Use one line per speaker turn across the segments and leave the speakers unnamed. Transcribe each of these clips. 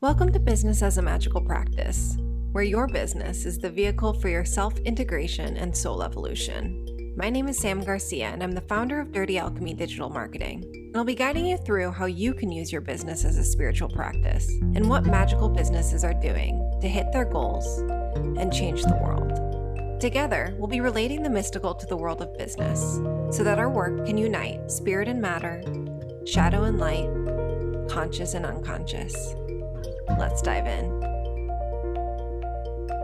Welcome to Business as a Magical Practice, where your business is the vehicle for your self-integration and soul evolution. My name is Sam Garcia, and I'm the founder of Dirty Alchemy Digital Marketing. And I'll be guiding you through how you can use your business as a spiritual practice and what magical businesses are doing to hit their goals and change the world. Together, we'll be relating the mystical to the world of business so that our work can unite spirit and matter, shadow and light, conscious and unconscious. Let's dive in.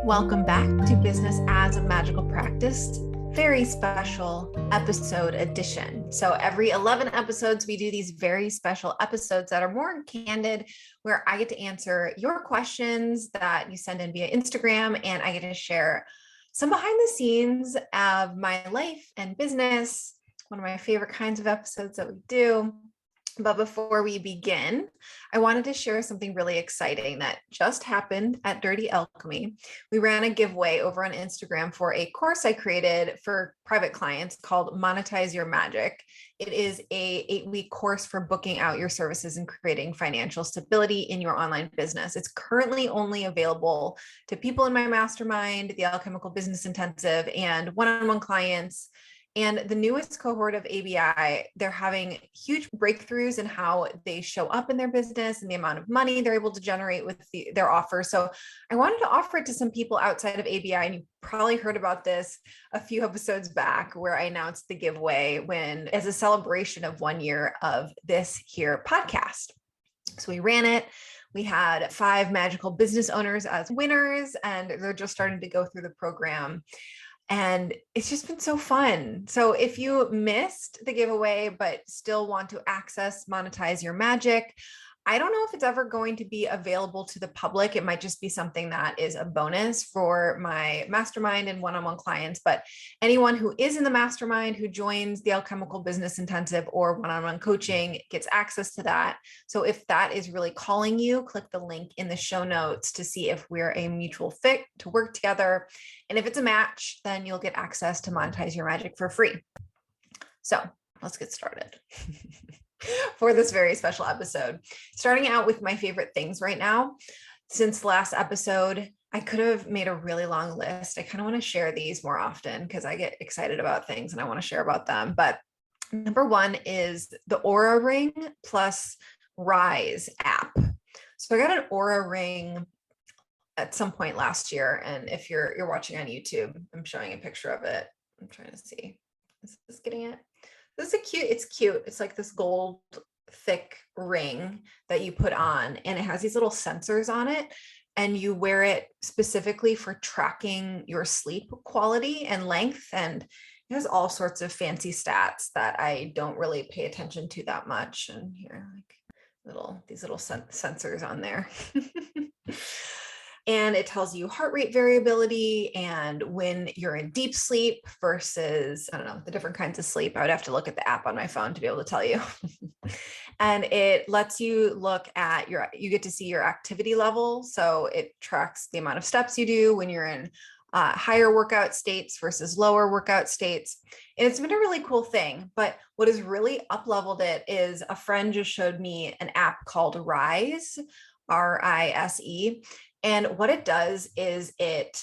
Welcome back to Business as a Magical Practice, very special episode edition. So every 11 episodes, we do these very special episodes that are more candid, where I get to answer your questions that you send in via Instagram, and I get to share some behind the scenes of my life and business, one of my favorite kinds of episodes that we do. But before we begin, I wanted to share something really exciting that just happened at Dirty Alchemy. We ran a giveaway over on Instagram for a course I created for private clients called Monetize Your Magic. It is a 8-week course for booking out your services and creating financial stability in your online business. It's currently only available to people in my mastermind, the Alchemical Business Intensive, and one-on-one clients. And the newest cohort of ABI, they're having huge breakthroughs in how they show up in their business and the amount of money they're able to generate with their offer. So I wanted to offer it to some people outside of ABI. And you probably heard about this a few episodes back, where I announced the giveaway as a celebration of 1 year of this here podcast. So we ran it. We had 5 magical business owners as winners, and they're just starting to go through the program. And it's just been so fun. So if you missed the giveaway, but still want to monetize your magic, I don't know if it's ever going to be available to the public. It might just be something that is a bonus for my mastermind and one-on-one clients. But anyone who is in the mastermind, who joins the Alchemical Business Intensive or one-on-one coaching, gets access to that. So if that is really calling you, click the link in the show notes to see if we're a mutual fit to work together. And if it's a match, then you'll get access to Monetize Your Magic for free. So let's get started. For this very special episode, starting out with my favorite things right now. Since the last episode, I could have made a really long list. I kind of want to share these more often because I get excited about things and I want to share about them. But number one is the Aura Ring plus Rise app. So I got an Aura Ring at some point last year. And if you're watching on YouTube, I'm showing a picture of it. I'm trying to see. Is this getting it? It's cute. It's like this gold thick ring that you put on, and it has these little sensors on it, and you wear it specifically for tracking your sleep quality and length. And it has all sorts of fancy stats that I don't really pay attention to that much. And here, like these little sensors on there. And it tells you heart rate variability and when you're in deep sleep versus, I don't know, the different kinds of sleep. I would have to look at the app on my phone to be able to tell you. And it lets you look at you get to see your activity level. So it tracks the amount of steps you do when you're in higher workout states versus lower workout states. And it's been a really cool thing. But what has really up-leveled it is a friend just showed me an app called Rise, Rise. And what it does is it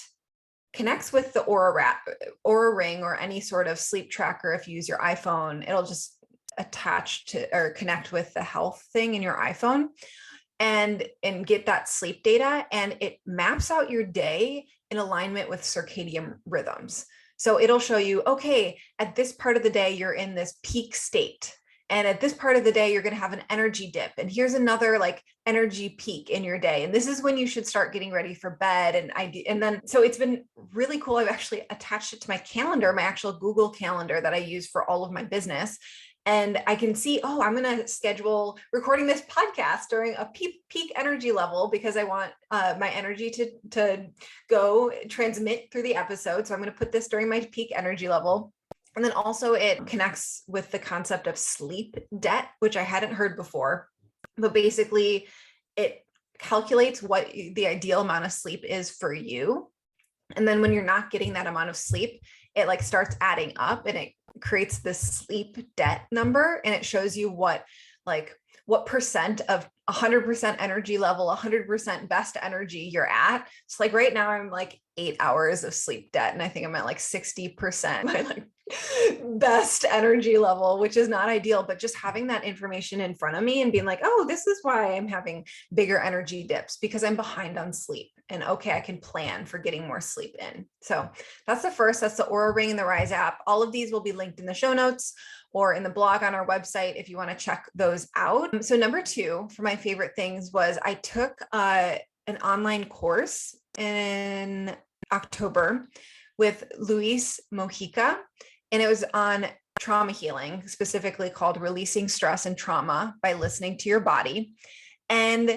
connects with the Aura Ring or any sort of sleep tracker. If you use your iPhone, it'll just attach to or connect with the health thing in your iPhone and get that sleep data. And it maps out your day in alignment with circadian rhythms. So it'll show you, okay, at this part of the day, you're in this peak state. And at this part of the day, you're going to have an energy dip. And here's another like energy peak in your day. And this is when you should start getting ready for bed. So it's been really cool. I've actually attached it to my calendar, my actual Google Calendar that I use for all of my business. And I can see, I'm going to schedule recording this podcast during a peak energy level because I want my energy to go transmit through the episode. So I'm going to put this during my peak energy level. And then also it connects with the concept of sleep debt, which I hadn't heard before. But basically, it calculates what the ideal amount of sleep is for you. And then when you're not getting that amount of sleep, it like starts adding up and it creates this sleep debt number. And it shows you what percent of 100% energy level, 100% best energy you're at. So like right now I'm like 8 hours of sleep debt. And I think I'm at like 60% my like best energy level, which is not ideal, but just having that information in front of me and being like, oh, this is why I'm having bigger energy dips, because I'm behind on sleep. And okay, I can plan for getting more sleep in. So that's the first, that's the Aura Ring and the Rise app. All of these will be linked in the show notes or in the blog on our website if you want to check those out. So number 2 for my favorite things was I took an online course in October with Luis Mojica, and it was on trauma healing, specifically called Releasing Stress and Trauma by Listening to Your Body. And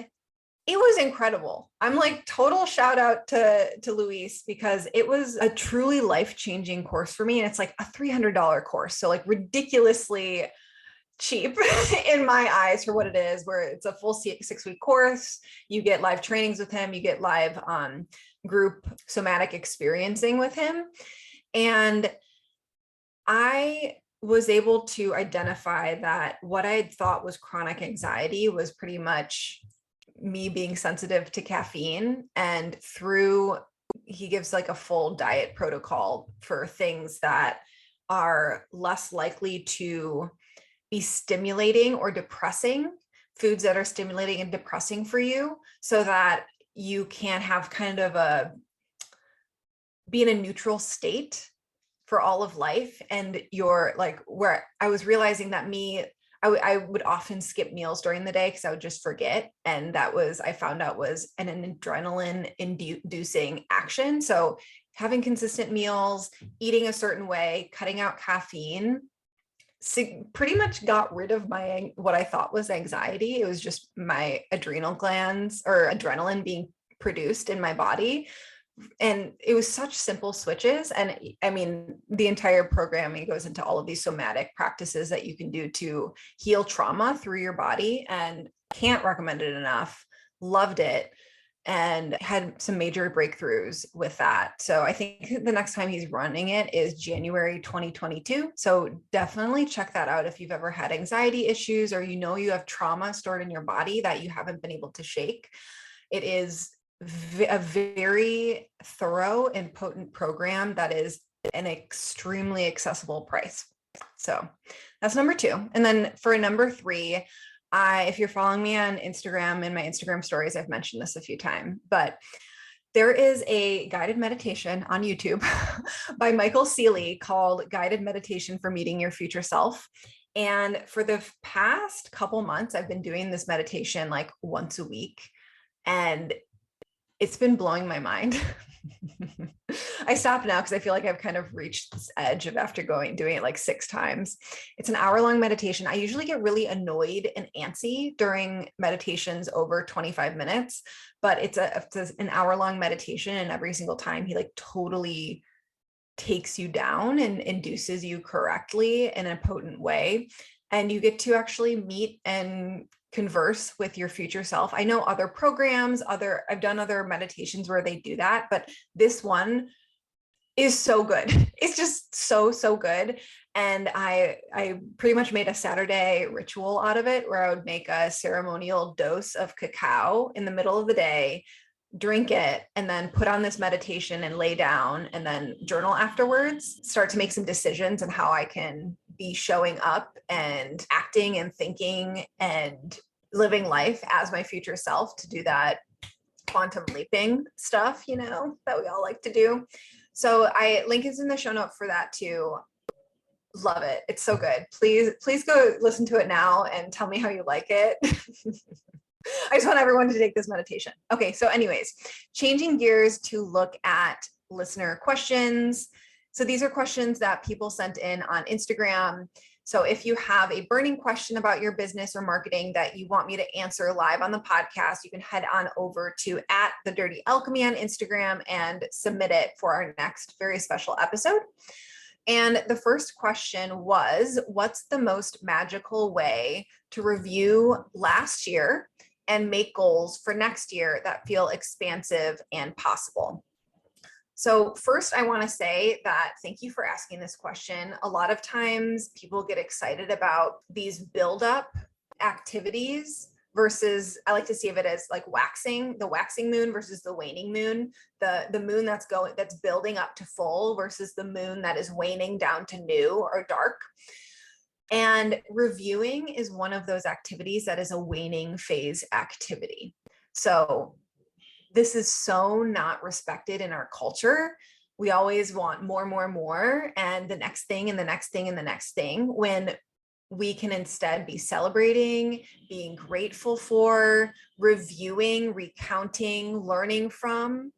it was incredible. I'm like, total shout out to Luis, because it was a truly life-changing course for me. And it's like a $300 course. So like ridiculously cheap in my eyes for what it is, where it's a full 6-week course. You get live trainings with him. You get live group somatic experiencing with him. And I was able to identify that what I had thought was chronic anxiety was pretty much me being sensitive to caffeine. And he gives like a full diet protocol for things that are less likely to be stimulating or depressing, foods that are stimulating and depressing for you, so that you can have kind of be in a neutral state for all of life. And you're like, where I was realizing that I would often skip meals during the day because I would just forget. And I found out was an adrenaline inducing action. So having consistent meals, eating a certain way, cutting out caffeine, pretty much got rid of what I thought was anxiety. It was just my adrenal glands or adrenaline being produced in my body. And it was such simple switches. And I mean, the entire programming goes into all of these somatic practices that you can do to heal trauma through your body, and can't recommend it enough. Loved it. And had some major breakthroughs with that. So I think the next time he's running it is January 2022. So definitely check that out if you've ever had anxiety issues, or you have trauma stored in your body that you haven't been able to shake. It is a very thorough and potent program that is an extremely accessible price. So that's number 2. And then for number 3, if you're following me on Instagram, in my Instagram stories, I've mentioned this a few times, but there is a guided meditation on YouTube by Michael Seeley called Guided Meditation for Meeting Your Future Self. And for the past couple months, I've been doing this meditation like once a week, and it's been blowing my mind. I stopped now because I feel like I've kind of reached this edge of after doing it like 6 times. It's an hour-long meditation. I usually get really annoyed and antsy during meditations over 25 minutes, but it's an hour-long meditation, and every single time he like totally takes you down and induces you correctly in a potent way. And you get to actually meet and converse with your future self. I know other programs, I've done other meditations where they do that, but this one is so good. It's just so good. And I pretty much made a Saturday ritual out of it, where I would make a ceremonial dose of cacao in the middle of the day, drink it, and then put on this meditation and lay down, and then journal afterwards, start to make some decisions on how I can be showing up and acting and thinking and living life as my future self, to do that quantum leaping stuff, that we all like to do. So link is in the show note for that too. Love it. It's so good. Please go listen to it now and tell me how you like it. I just want everyone to take this meditation. Okay, so anyways, changing gears to look at listener questions. So these are questions that people sent in on Instagram. So if you have a burning question about your business or marketing that you want me to answer live on the podcast, you can head on over to @TheDirtyAlchemy on Instagram and submit it for our next very special episode. And the first question was, what's the most magical way to review last year and make goals for next year that feel expansive and possible? So first, I want to say that thank you for asking this question. A lot of times people get excited about these build-up activities versus, I like to see of it as like waxing, the waxing moon versus the waning moon, the moon that's building up to full versus the moon that is waning down to new or dark. And reviewing is one of those activities that is a waning phase activity. So this is so not respected in our culture. We always want more, and the next thing and the next thing and the next thing, when we can instead be celebrating, being grateful for, reviewing, recounting, learning from,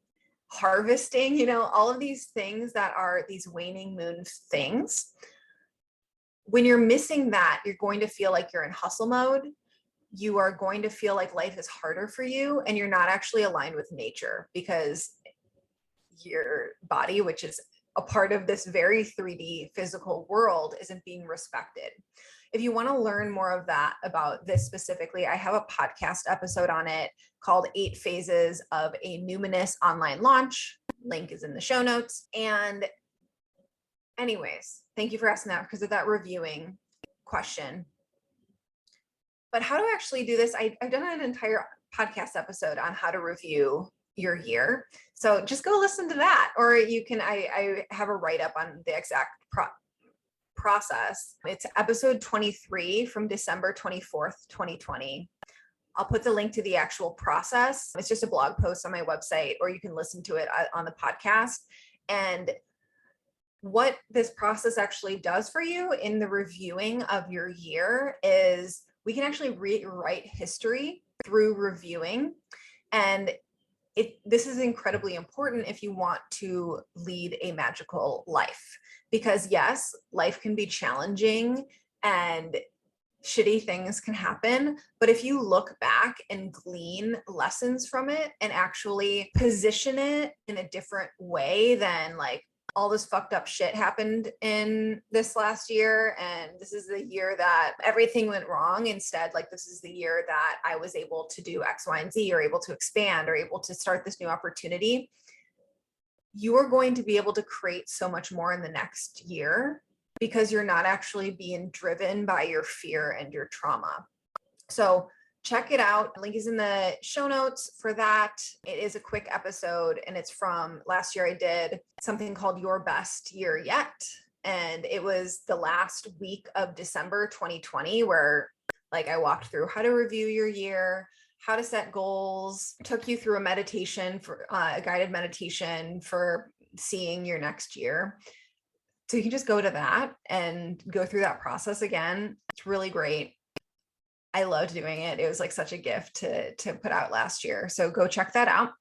harvesting, all of these things that are these waning moon things. When you're missing that, you're going to feel like you're in hustle mode. You are going to feel like life is harder for you, and you're not actually aligned with nature, because your body, which is a part of this very 3D physical world, isn't being respected. If you want to learn more of that about this specifically, I have a podcast episode on it called 8 Phases of a Numinous Online Launch. Link is in the show notes. And anyways, thank you for asking that, because of that reviewing question. But how to actually do this, I've done an entire podcast episode on how to review your year. So just go listen to that, or you can, I have a write-up on the exact process. It's episode 23 from December 24th, 2020. I'll put the link to the actual process. It's just a blog post on my website, or you can listen to it on the podcast. And what this process actually does for you in the reviewing of your year is we can actually rewrite history through reviewing. And this is incredibly important if you want to lead a magical life, because yes, life can be challenging and shitty things can happen. But if you look back and glean lessons from it and actually position it in a different way than like, all this fucked up shit happened in this last year, and this is the year that everything went wrong. Instead, like, this is the year that I was able to do X, Y, and Z, or able to expand, or able to start this new opportunity. You are going to be able to create so much more in the next year, because you're not actually being driven by your fear and your trauma. So check it out. The link is in the show notes for that. It is a quick episode, and it's from last year. I did something called Your Best Year Yet. And it was the last week of December 2020, where like I walked through how to review your year, how to set goals, took you through a meditation for a guided meditation for seeing your next year. So you can just go to that and go through that process again. It's really great. I loved doing it. It was like such a gift to put out last year. So go check that out.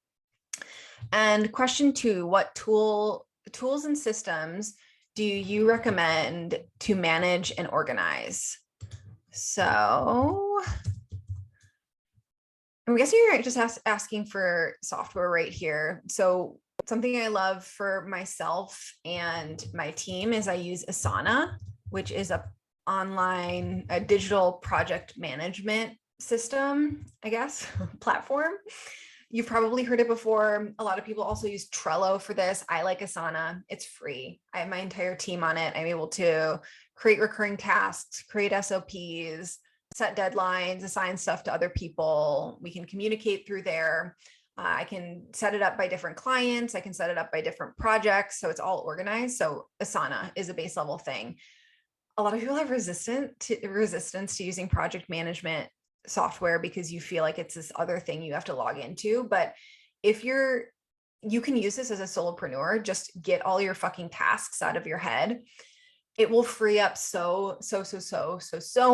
And question 2, what tools and systems do you recommend to manage and organize? So I'm guessing you're just asking for software right here. So something I love for myself and my team is I use Asana, which is a digital project management system, I guess, platform. You've probably heard it before. A lot of people also use Trello for this. I like Asana. It's free. I have my entire team on it. I'm able to create recurring tasks, create SOPs, set deadlines, assign stuff to other people. We can communicate through there. I can set it up by different clients. I can set it up by different projects. So it's all organized. So Asana is a base level thing. A lot of people have resistance to using project management software because you feel like it's this other thing you have to log into. But if you can use this as a solopreneur, just get all your fucking tasks out of your head. It will free up so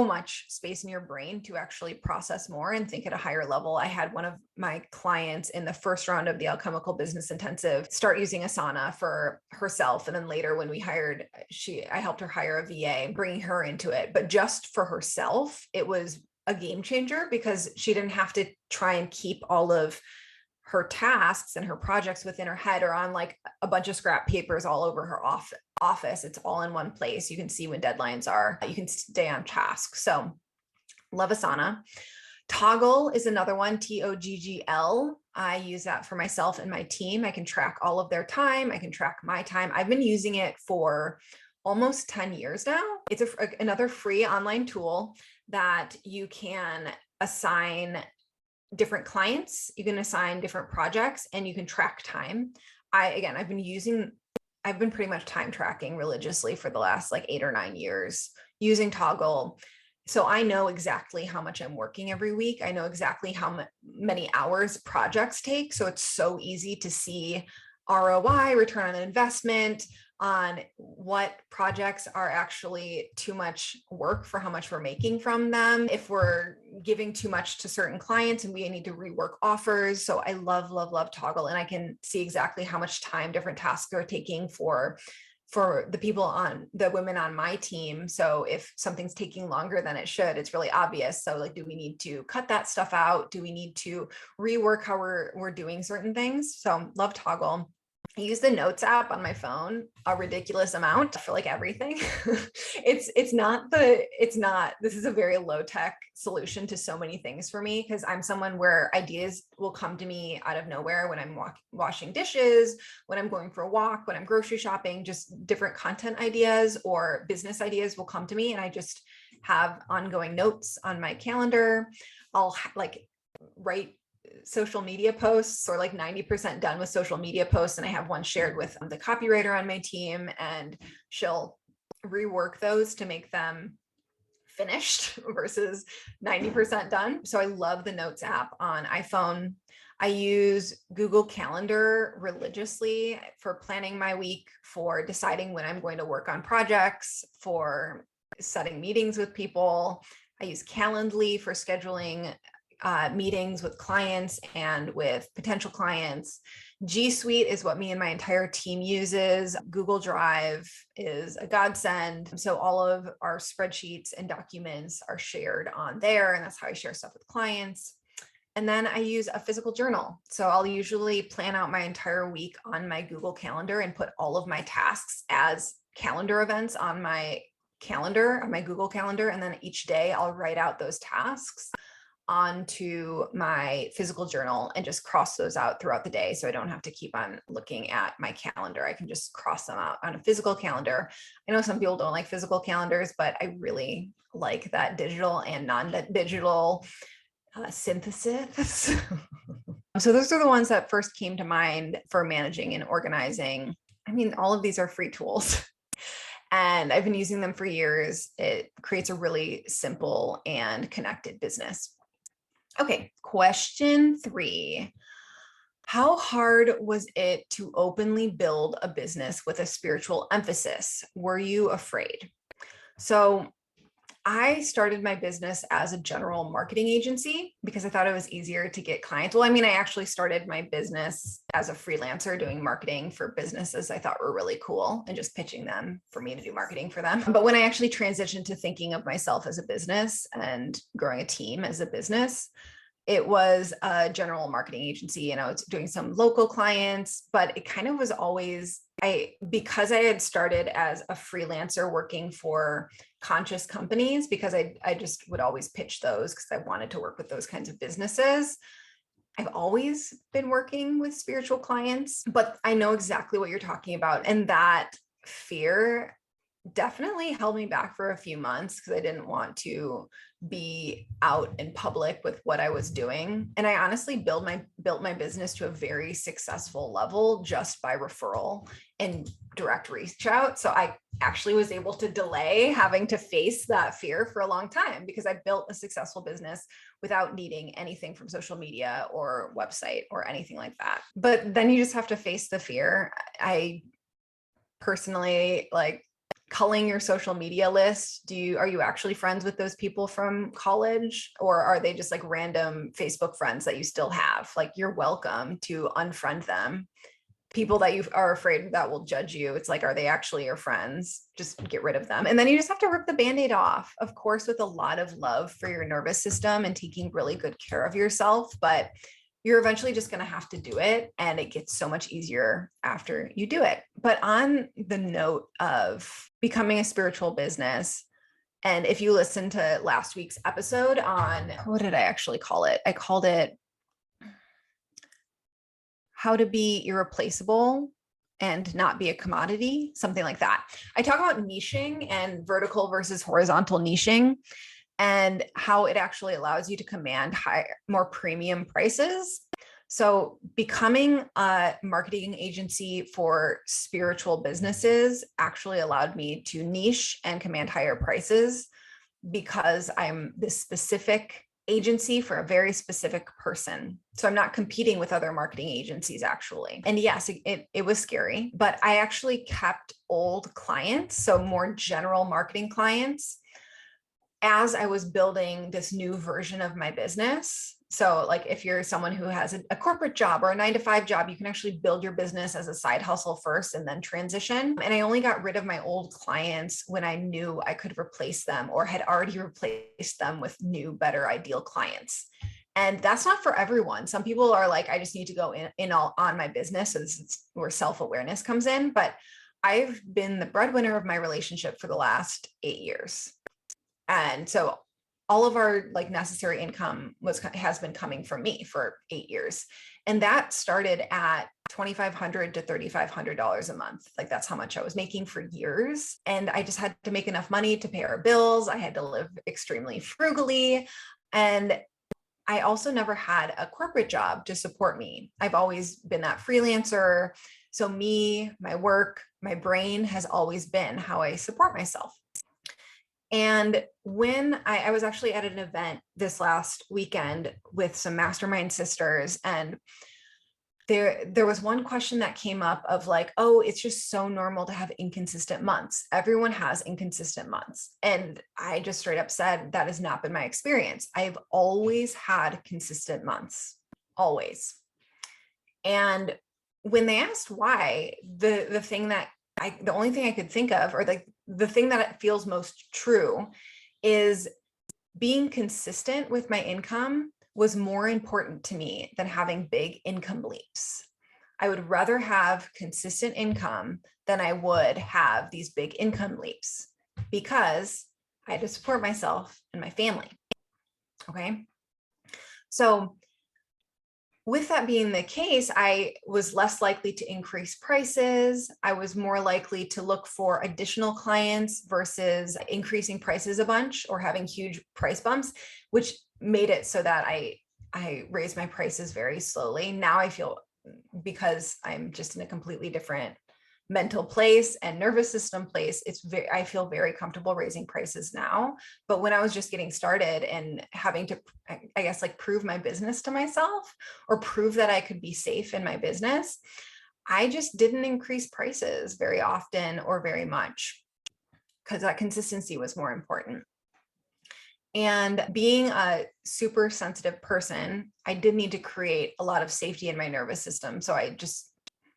much space in your brain to actually process more and think at a higher level. I had one of my clients in the first round of the Alchemical Business Intensive start using Asana for herself. And then later when we hired, I helped her hire a VA, bringing her into it. But just for herself, it was a game changer because she didn't have to try and keep all of her tasks and her projects within her head or on like a bunch of scrap papers all over her office. It's all in one place. You can see when deadlines are. You can stay on task. So love Asana. Toggle is another one, TOGGL. I use that for myself and my team. I can track all of their time. I can track my time. I've been using it for almost 10 years now. It's another free online tool that you can assign different clients, you can assign different projects, and you can track time. I've been pretty much time tracking religiously for the last like 8 or 9 years using Toggle. So I know exactly how much I'm working every week. I know exactly how many hours projects take. So it's so easy to see ROI, return on investment, on what projects are actually too much work for how much we're making from them. If we're giving too much to certain clients and we need to rework offers. So I love, love, love Toggle. And I can see exactly how much time different tasks are taking for the women on my team. So if something's taking longer than it should, it's really obvious. So like, do we need to cut that stuff out? Do we need to rework how we're doing certain things? So love Toggle. I use the Notes app on my phone a ridiculous amount for like everything. This is a very low tech solution to so many things for me, because I'm someone where ideas will come to me out of nowhere when I'm washing dishes, when I'm going for a walk, when I'm grocery shopping, just different content ideas or business ideas will come to me. And I just have ongoing notes on my calendar. I'll like write social media posts, or like 90% done with social media posts. And I have one shared with the copywriter on my team, and she'll rework those to make them finished versus 90% done. So I love the Notes app on iPhone. I use Google Calendar religiously for planning my week, for deciding when I'm going to work on projects, for setting meetings with people. I use Calendly for scheduling meetings with clients and with potential clients. G Suite is what me and my entire team uses. Google Drive is a godsend. So all of our spreadsheets and documents are shared on there, and that's how I share stuff with clients. And then I use a physical journal. So I'll usually plan out my entire week on my Google Calendar and put all of my tasks as calendar events on my calendar, on my Google Calendar. And then each day I'll write out those tasks onto my physical journal and just cross those out throughout the day. So I don't have to keep on looking at my calendar. I can just cross them out on a physical calendar. I know some people don't like physical calendars, but I really like that digital and non-digital synthesis. So those are the ones that first came to mind for managing and organizing. I mean, all of these are free tools. And I've been using them for years. It creates a really simple and connected business. Okay, question 3. How hard was it to openly build a business with a spiritual emphasis? Were you afraid? So I started my business as a general marketing agency because I thought it was easier to get clients. Well, I mean, I actually started my business as a freelancer doing marketing for businesses I thought were really cool and just pitching them for me to do marketing for them. But when I actually transitioned to thinking of myself as a business and growing a team as a business, it was a general marketing agency, and I was doing some local clients, but it kind of was always, because I had started as a freelancer working for conscious companies, because I just would always pitch those because I wanted to work with those kinds of businesses. I've always been working with spiritual clients, but I know exactly what you're talking about. And that fear definitely held me back for a few months because I didn't want to be out in public with what I was doing. And I honestly built my business to a very successful level just by referral and direct reach out. So I actually was able to delay having to face that fear for a long time because I built a successful business without needing anything from social media or website or anything like that. But then you just have to face the fear. I personally like culling your social media list. Are you actually friends with those people from college, or are they just like random Facebook friends that you still have? Like, you're welcome to unfriend them. People that you are afraid that will judge you, it's like, are they actually your friends? Just get rid of them. And then you just have to rip the Band-Aid off, of course, with a lot of love for your nervous system and taking really good care of yourself. But you're eventually just going to have to do it. And it gets so much easier after you do it. But on the note of becoming a spiritual business, and if you listen to last week's episode on, what did I actually call it? I called it How to Be Irreplaceable and Not Be a Commodity, something like that. I talk about niching and vertical versus horizontal niching. and how it actually allows you to command higher, more premium prices. So becoming a marketing agency for spiritual businesses actually allowed me to niche and command higher prices because I'm this specific agency for a very specific person. So I'm not competing with other marketing agencies actually. And yes, it was scary, but I actually kept old clients, so more general marketing clients, as I was building this new version of my business. So like if you're someone who has a corporate job or a 9-to-5 job, you can actually build your business as a side hustle first and then transition. And I only got rid of my old clients when I knew I could replace them or had already replaced them with new, better, ideal clients. And that's not for everyone. Some people are like, I just need to go in all on my business. So this is where self-awareness comes in. But I've been the breadwinner of my relationship for the last 8 years. And so all of our like necessary income has been coming from me for 8 years. And that started at $2,500 to $3,500 a month. Like that's how much I was making for years. And I just had to make enough money to pay our bills. I had to live extremely frugally. And I also never had a corporate job to support me. I've always been that freelancer. So me, my work, my brain has always been how I support myself. And when I was actually at an event this last weekend with some mastermind sisters, and there was one question that came up of like, oh, it's just so normal to have inconsistent months. Everyone has inconsistent months. And I just straight up said, that has not been my experience. I've always had consistent months, always. And when they asked why, the only thing I could think of, or the thing that feels most true, is being consistent with my income was more important to me than having big income leaps. I would rather have consistent income than I would have these big income leaps because I had to support myself and my family. Okay. So with that being the case, I was less likely to increase prices. I was more likely to look for additional clients versus increasing prices a bunch or having huge price bumps, which made it so that I raised my prices very slowly. Now I feel, because I'm just in a completely different mental place and nervous system place, I feel very comfortable raising prices now. But when I was just getting started and having to, I guess, like prove my business to myself or prove that I could be safe in my business, I just didn't increase prices very often or very much because that consistency was more important. And being a super sensitive person, I did need to create a lot of safety in my nervous system. So I just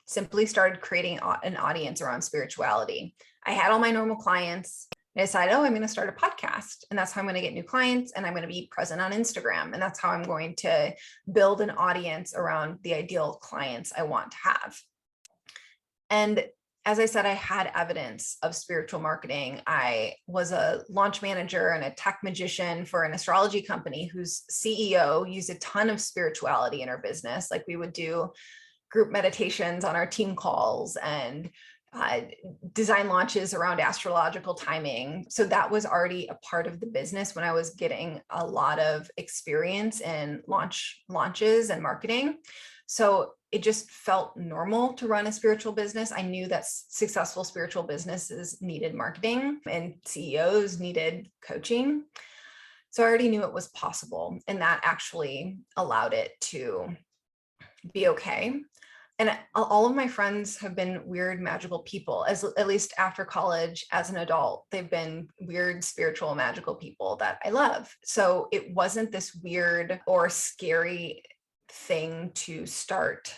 simply started creating an audience around spirituality. I had all my normal clients. I decided, oh, I'm going to start a podcast, and that's how I'm going to get new clients, and I'm going to be present on Instagram, and that's how I'm going to build an audience around the ideal clients I want to have. And as I said, I had evidence of spiritual marketing. I was a launch manager and a tech magician for an astrology company whose CEO used a ton of spirituality in her business. Like we would do group meditations on our team calls and design launches around astrological timing. So that was already a part of the business when I was getting a lot of experience in launches and marketing. So it just felt normal to run a spiritual business. I knew that successful spiritual businesses needed marketing and CEOs needed coaching. So I already knew it was possible, and that actually allowed it to be okay. And all of my friends have been weird, magical people, at least after college, as an adult. They've been weird, spiritual, magical people that I love. So it wasn't this weird or scary thing to start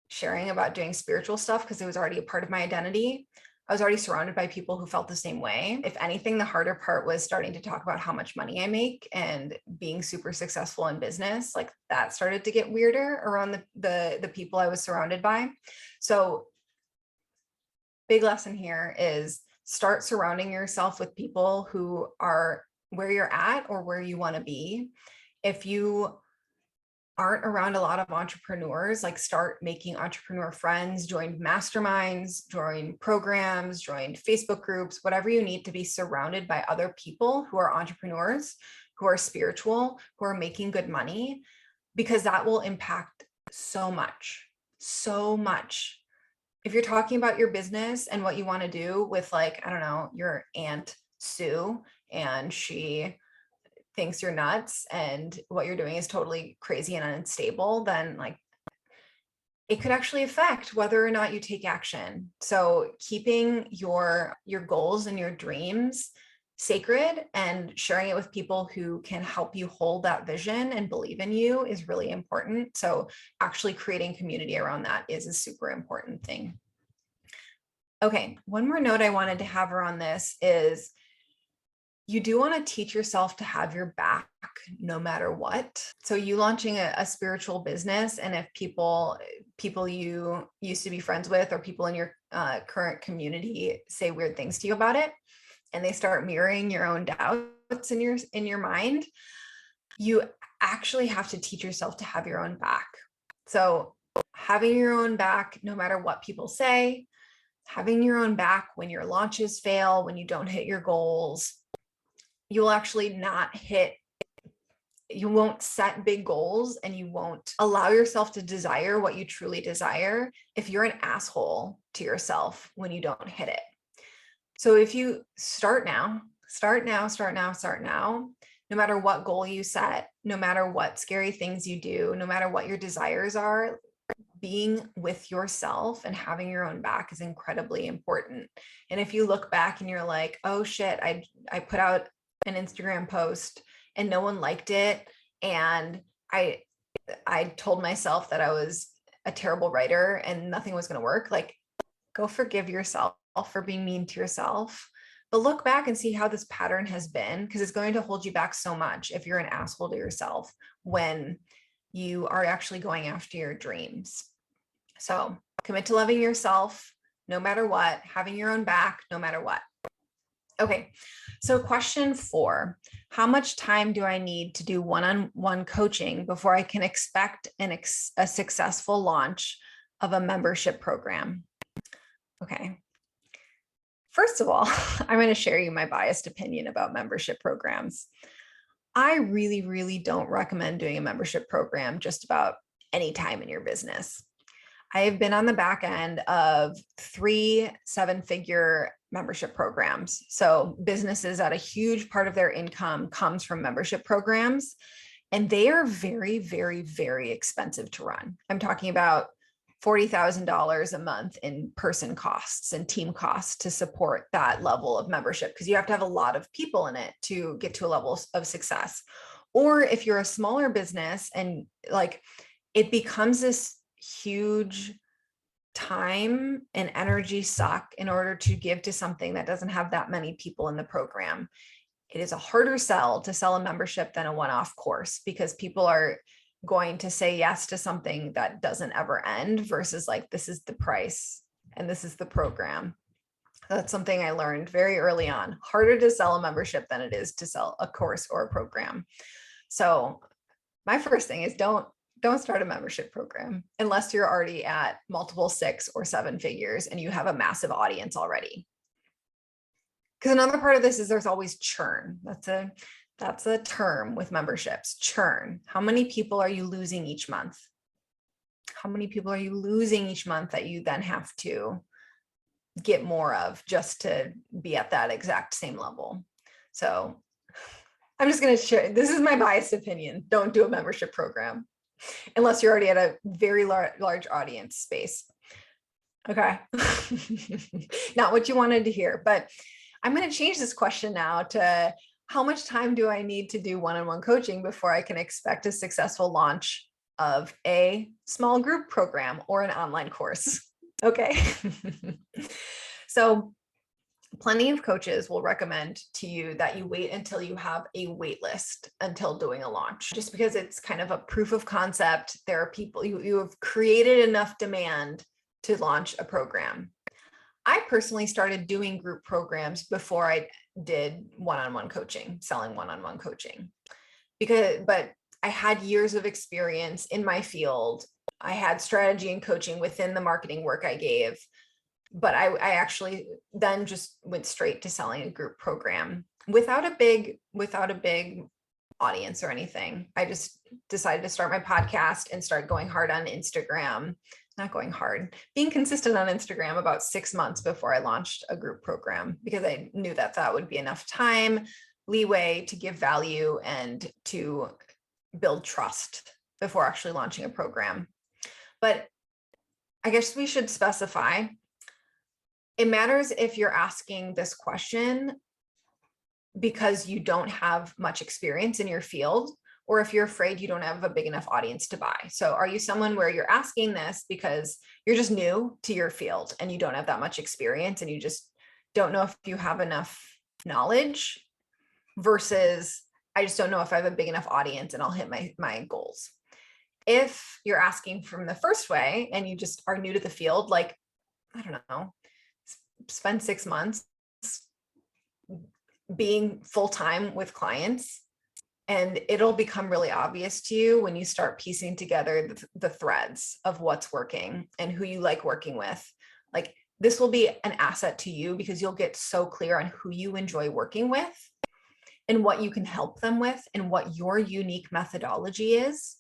sharing about doing spiritual stuff because it was already a part of my identity. I was already surrounded by people who felt the same way. If anything, the harder part was starting to talk about how much money I make and being super successful in business. Like that started to get weirder around the people I was surrounded by. So big lesson here is start surrounding yourself with people who are where you're at or where you want to be. If you aren't around a lot of entrepreneurs, like start making entrepreneur friends, join masterminds, join programs, join Facebook groups, whatever you need to be surrounded by other people who are entrepreneurs, who are spiritual, who are making good money, because that will impact so much, so much. If you're talking about your business and what you want to do with, like, I don't know, your Aunt Sue, and she thinks you're nuts and what you're doing is totally crazy and unstable, then like it could actually affect whether or not you take action. So keeping your goals and your dreams sacred and sharing it with people who can help you hold that vision and believe in you is really important. So actually creating community around that is a super important thing. Okay, one more note I wanted to have around this is you do want to teach yourself to have your back no matter what. So you launching a spiritual business, and if people you used to be friends with or people in your current community say weird things to you about it, and they start mirroring your own doubts in your mind, you actually have to teach yourself to have your own back. So having your own back no matter what people say, having your own back when your launches fail, when you don't hit your goals, you'll actually you won't set big goals, and you won't allow yourself to desire what you truly desire if you're an asshole to yourself when you don't hit it. So if you start now, no matter what goal you set, no matter what scary things you do, no matter what your desires are, being with yourself and having your own back is incredibly important. And if you look back and you're like, oh shit, I put out an Instagram post and no one liked it, and I told myself that I was a terrible writer and nothing was going to work, like, go forgive yourself for being mean to yourself. But look back and see how this pattern has been, because it's going to hold you back so much if you're an asshole to yourself when you are actually going after your dreams. So commit to loving yourself no matter what, having your own back no matter what. Okay, so question 4, how much time do I need to do one-on-one coaching before I can expect a successful launch of a membership program? Okay, first of all, I'm going to share you my biased opinion about membership programs. I really, really don't recommend doing a membership program just about any time in your business. I have been on the back end of 3 7-figure membership programs. So businesses that a huge part of their income comes from membership programs, and they are very, very, very expensive to run. I'm talking about $40,000 a month in person costs and team costs to support that level of membership, because you have to have a lot of people in it to get to a level of success. Or if you're a smaller business and like it becomes this huge time and energy suck in order to give to something that doesn't have that many people in the program. It is a harder sell to sell a membership than a one-off course, because people are going to say yes to something that doesn't ever end versus like, this is the price and this is the program. That's something I learned very early on. Harder to sell a membership than it is to sell a course or a program. So my first thing is don't start a membership program unless you're already at multiple 6 or 7 figures and you have a massive audience already. Because another part of this is there's always churn. That's a term with memberships, churn. How many people are you losing each month? How many people are you losing each month that you then have to get more of just to be at that exact same level? So I'm just going to share, this is my biased opinion. Don't do a membership program unless you're already at a very large audience space. Okay. Not what you wanted to hear, but I'm going to change this question now to how much time do I need to do one-on-one coaching before I can expect a successful launch of a small group program or an online course? Okay. So plenty of coaches will recommend to you that you wait until you have a wait list until doing a launch, just because it's kind of a proof of concept. There are people, you have created enough demand to launch a program. I personally started doing group programs before I did one-on-one coaching, selling one-on-one coaching, but I had years of experience in my field. I had strategy and coaching within the marketing work I gave, but I actually then just went straight to selling a group program without a big audience or anything. I just decided to start my podcast and start going hard on Instagram. Not going hard, being consistent on Instagram about 6 months before I launched a group program, because I knew that would be enough time, leeway to give value and to build trust before actually launching a program. But I guess we should specify, it matters if you're asking this question because you don't have much experience in your field, or if you're afraid you don't have a big enough audience to buy. So are you someone where you're asking this because you're just new to your field and you don't have that much experience and you just don't know if you have enough knowledge, versus I just don't know if I have a big enough audience and I'll hit my goals? If you're asking from the first way and you just are new to the field, like, I don't know, spend 6 months being full-time with clients, and it'll become really obvious to you when you start piecing together the threads of what's working and who you like working with. Like, this will be an asset to you because you'll get so clear on who you enjoy working with and what you can help them with and what your unique methodology is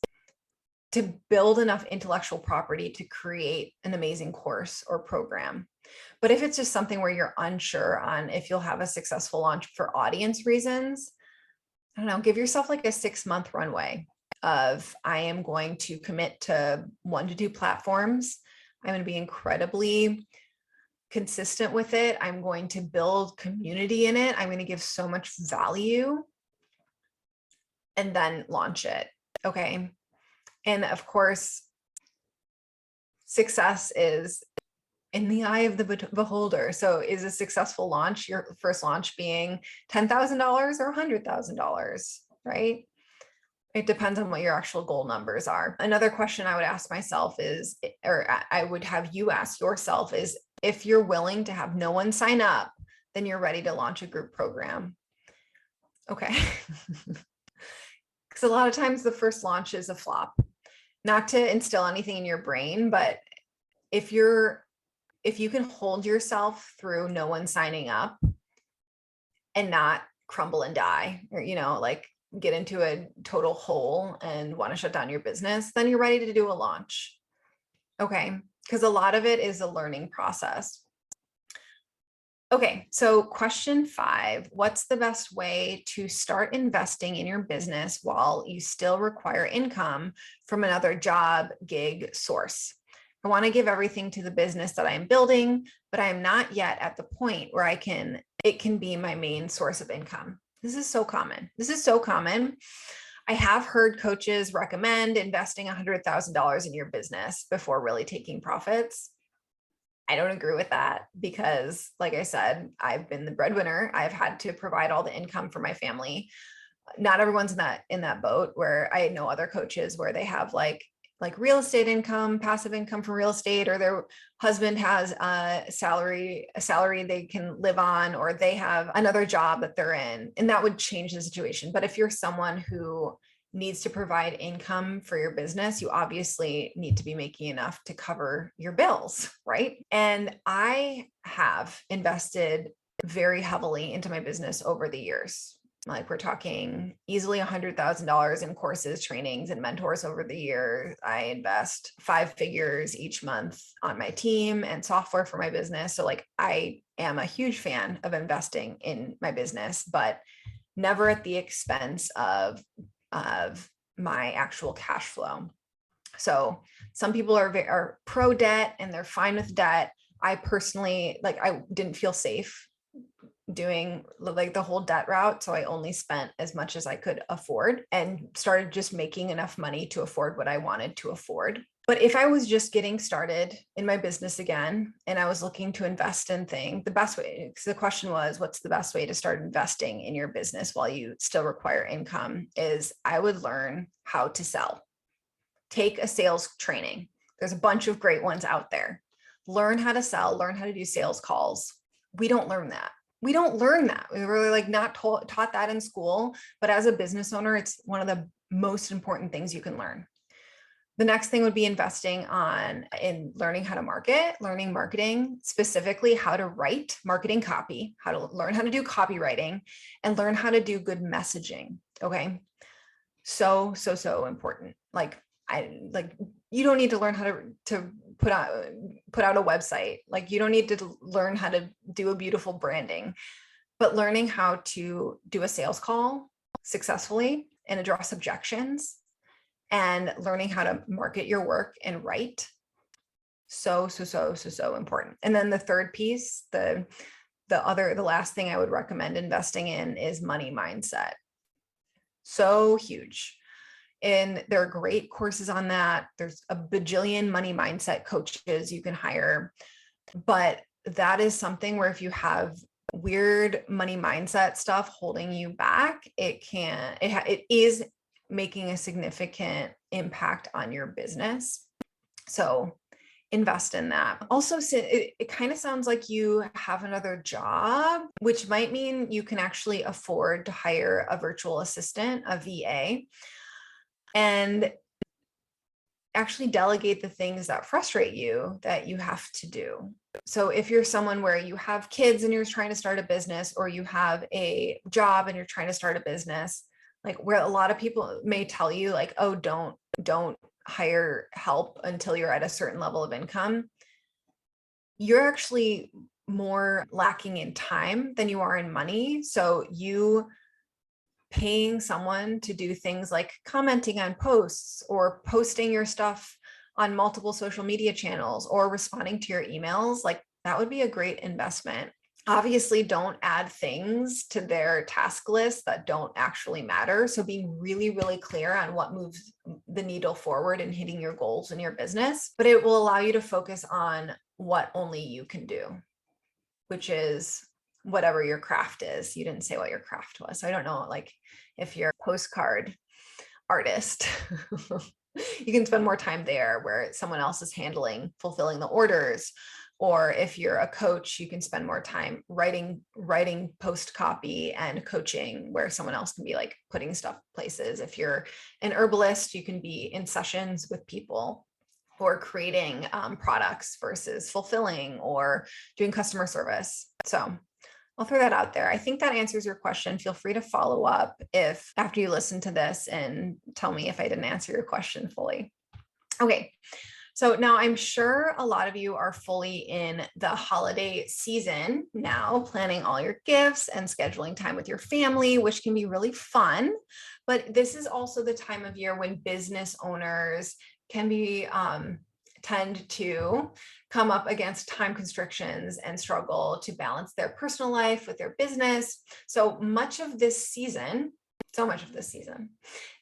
to build enough intellectual property to create an amazing course or program. But if it's just something where you're unsure on if you'll have a successful launch for audience reasons, I don't know, give yourself like a 6-month runway of, I am going to commit to 1 to 2 platforms. I'm going to be incredibly consistent with it. I'm going to build community in it. I'm going to give so much value, and then launch it. Okay. And of course, success is in the eye of the beholder. So is a successful launch, your first launch, being $10,000 or $100,000, right? It depends on what your actual goal numbers are. Another question I would ask myself is, or I would have you ask yourself, is if you're willing to have no one sign up, then you're ready to launch a group program. Okay. Because a lot of times the first launch is a flop. Not to instill anything in your brain, but if you can hold yourself through no one signing up and not crumble and die, or, like get into a total hole and want to shut down your business, then you're ready to do a launch. Okay. Because a lot of it is a learning process. Okay. So question 5, what's the best way to start investing in your business while you still require income from another job, gig, source? I want to give everything to the business that I'm building, but I am not yet at the point where it can be my main source of income. This is so common. I have heard coaches recommend investing $100,000 in your business before really taking profits. I don't agree with that because, like I said, I've been the breadwinner. I've had to provide all the income for my family. Not everyone's in that boat, where I know other coaches where they have like real estate income, passive income from real estate, or their husband has a salary they can live on, or they have another job that they're in, and that would change the situation. But if you're someone who needs to provide income for your business, you obviously need to be making enough to cover your bills, right? And I have invested very heavily into my business over the years. Like, we're talking easily $100,000 in courses, trainings, and mentors over the year. I invest 5 figures each month on my team and software for my business. So like, I am a huge fan of investing in my business, but never at the expense of my actual cash flow. So some people are pro debt and they're fine with debt. I personally, I didn't feel safe doing like the whole debt route. So I only spent as much as I could afford and started just making enough money to afford what I wanted to afford. But if I was just getting started in my business again, and I was looking to invest in things, the best way, because the question was, what's the best way to start investing in your business while you still require income, is I would learn how to sell. Take a sales training. There's a bunch of great ones out there. Learn how to sell, learn how to do sales calls. We don't learn that. We were not taught that in school, but as a business owner, it's one of the most important things you can learn. The next thing would be investing in learning how to market, learning marketing, specifically how to write marketing copy, how to learn how to do copywriting, and learn how to do good messaging. Okay. So important. You don't need to learn how to put out a website. Like, you don't need to learn how to do a beautiful branding, but learning how to do a sales call successfully and address objections, and learning how to market your work and write. So important. And then the third piece, the last thing I would recommend investing in is money mindset. So huge. And there are great courses on that. There's a bajillion money mindset coaches you can hire. But that is something where if you have weird money mindset stuff holding you back, it is making a significant impact on your business. So invest in that. Also, it kind of sounds like you have another job, which might mean you can actually afford to hire a virtual assistant, a VA, and actually delegate the things that frustrate you that you have to do. So if you're someone where you have kids and you're trying to start a business, or you have a job and you're trying to start a business, like where a lot of people may tell you like, oh, don't hire help until you're at a certain level of income, you're actually more lacking in time than you are in money. So you paying someone to do things like commenting on posts, or posting your stuff on multiple social media channels, or responding to your emails, like that would be a great investment. Obviously, don't add things to their task list that don't actually matter. So being really, really clear on what moves the needle forward and hitting your goals in your business, but it will allow you to focus on what only you can do, which is whatever your craft is. You didn't say what your craft was. So I don't know, like if you're a postcard artist, you can spend more time there where someone else is fulfilling the orders. Or if you're a coach, you can spend more time writing post copy and coaching, where someone else can be like putting stuff places. If you're an herbalist, you can be in sessions with people, or creating products versus fulfilling or doing customer service. So I'll throw that out there. I think that answers your question. Feel free to follow up if after you listen to this and tell me if I didn't answer your question fully. Okay. So now I'm sure a lot of you are fully in the holiday season now, planning all your gifts and scheduling time with your family, which can be really fun. But this is also the time of year when business owners can tend to come up against time constrictions and struggle to balance their personal life with their business. So much of this season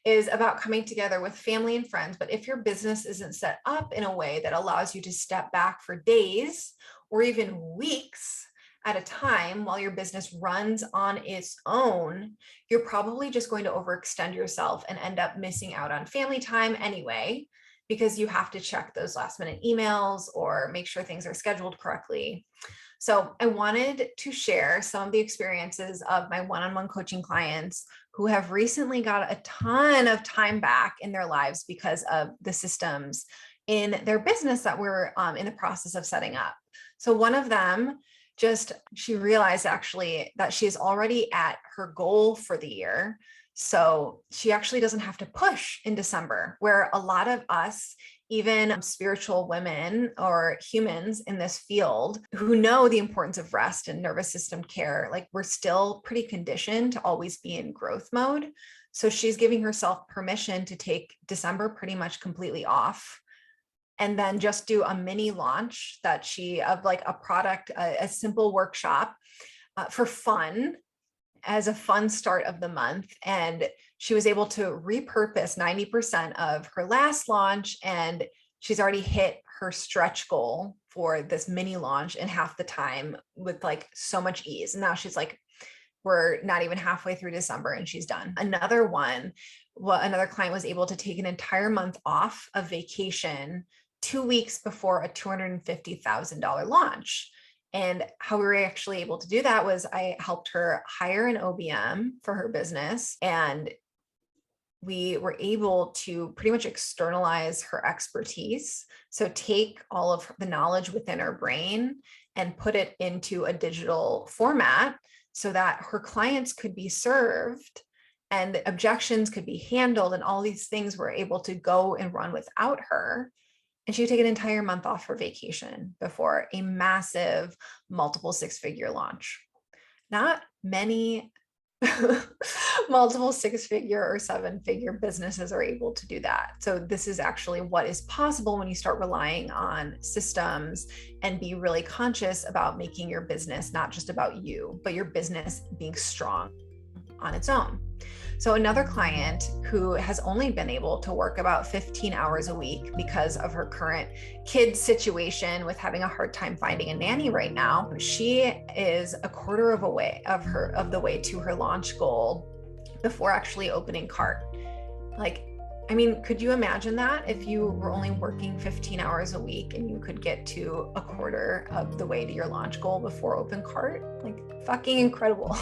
is about coming together with family and friends. But if your business isn't set up in a way that allows you to step back for days or even weeks at a time while your business runs on its own, you're probably just going to overextend yourself and end up missing out on family time anyway, because you have to check those last minute emails or make sure things are scheduled correctly. So I wanted to share some of the experiences of my one-on-one coaching clients who have recently got a ton of time back in their lives because of the systems in their business that we're in the process of setting up. So one of them, she realized actually that she's already at her goal for the year. So she actually doesn't have to push in December, where a lot of us, even spiritual women or humans in this field who know the importance of rest and nervous system care, like we're still pretty conditioned to always be in growth mode. So she's giving herself permission to take December pretty much completely off, and then just do a mini launch of like a product, a simple workshop for fun, as a fun start of the month. And she was able to repurpose 90% of her last launch, and she's already hit her stretch goal for this mini launch in half the time with like so much ease. And now she's like, we're not even halfway through December and she's done. Another client was able to take an entire month off of vacation 2 weeks before a $250,000 launch. And how we were actually able to do that was I helped her hire an OBM for her business, and we were able to pretty much externalize her expertise. So take all of the knowledge within her brain and put it into a digital format so that her clients could be served and the objections could be handled, and all these things were able to go and run without her. And she would take an entire month off for vacation before a massive multiple six-figure launch. Not many multiple six-figure or seven-figure businesses are able to do that. So this is actually what is possible when you start relying on systems and be really conscious about making your business not just about you, but your business being strong on its own. So another client who has only been able to work about 15 hours a week because of her current kid situation with having a hard time finding a nanny right now, she is a quarter of the way to her launch goal before actually opening cart. Could you imagine that if you were only working 15 hours a week and you could get to a quarter of the way to your launch goal before open cart? Fucking incredible.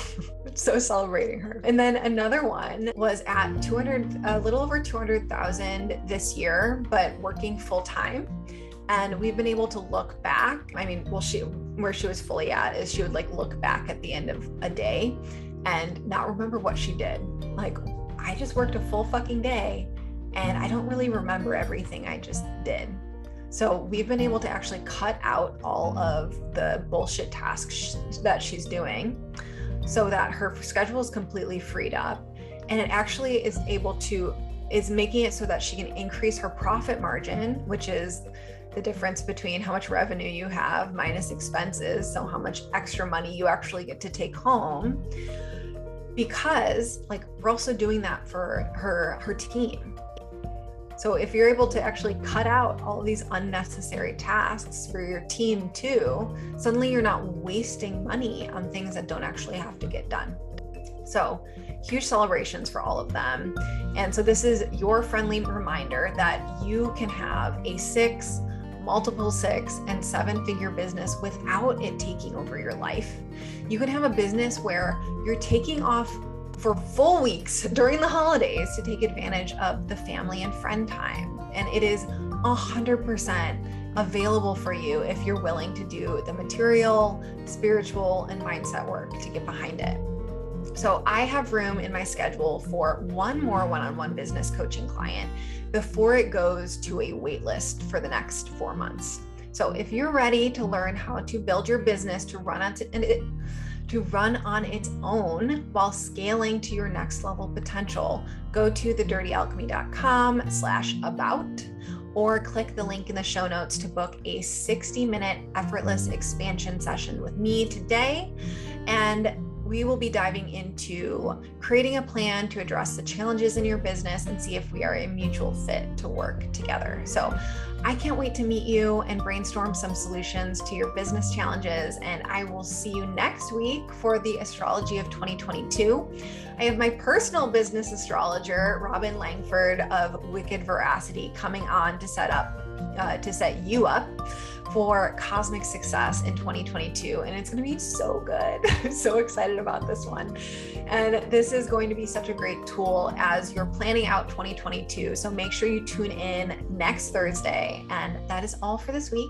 So celebrating her. And then another one was at a little over 200,000 this year, but working full time. And we've been able to look back. Where she was fully at is she would look back at the end of a day and not remember what she did. I just worked a full fucking day and I don't really remember everything I just did. So we've been able to actually cut out all of the bullshit tasks that she's doing so that her schedule is completely freed up. And it actually is making it so that she can increase her profit margin, which is the difference between how much revenue you have minus expenses. So how much extra money you actually get to take home, because we're also doing that for her team. So if you're able to actually cut out all of these unnecessary tasks for your team too, suddenly you're not wasting money on things that don't actually have to get done. So huge celebrations for all of them. And so this is your friendly reminder that you can have a multiple six and seven-figure business without it taking over your life. You can have a business where you're taking off for full weeks during the holidays to take advantage of the family and friend time. And it is 100% available for you if you're willing to do the material, spiritual, and mindset work to get behind it. So I have room in my schedule for one more one-on-one business coaching client before it goes to a wait list for the next 4 months. So if you're ready to learn how to build your business to run on its own while scaling to your next level potential, go to thedirtyalchemy.com/about or click the link in the show notes to book a 60-minute effortless expansion session with me today. And we will be diving into creating a plan to address the challenges in your business and see if we are a mutual fit to work together. So I can't wait to meet you and brainstorm some solutions to your business challenges. And I will see you next week for the astrology of 2022. I have my personal business astrologer, Robin Langford of Wicked Veracity, coming on to set you up for cosmic success in 2022. And it's going to be so good. I'm so excited about this one. And this is going to be such a great tool as you're planning out 2022. So make sure you tune in next Thursday. And that is all for this week.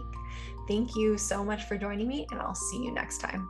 Thank you so much for joining me, and I'll see you next time.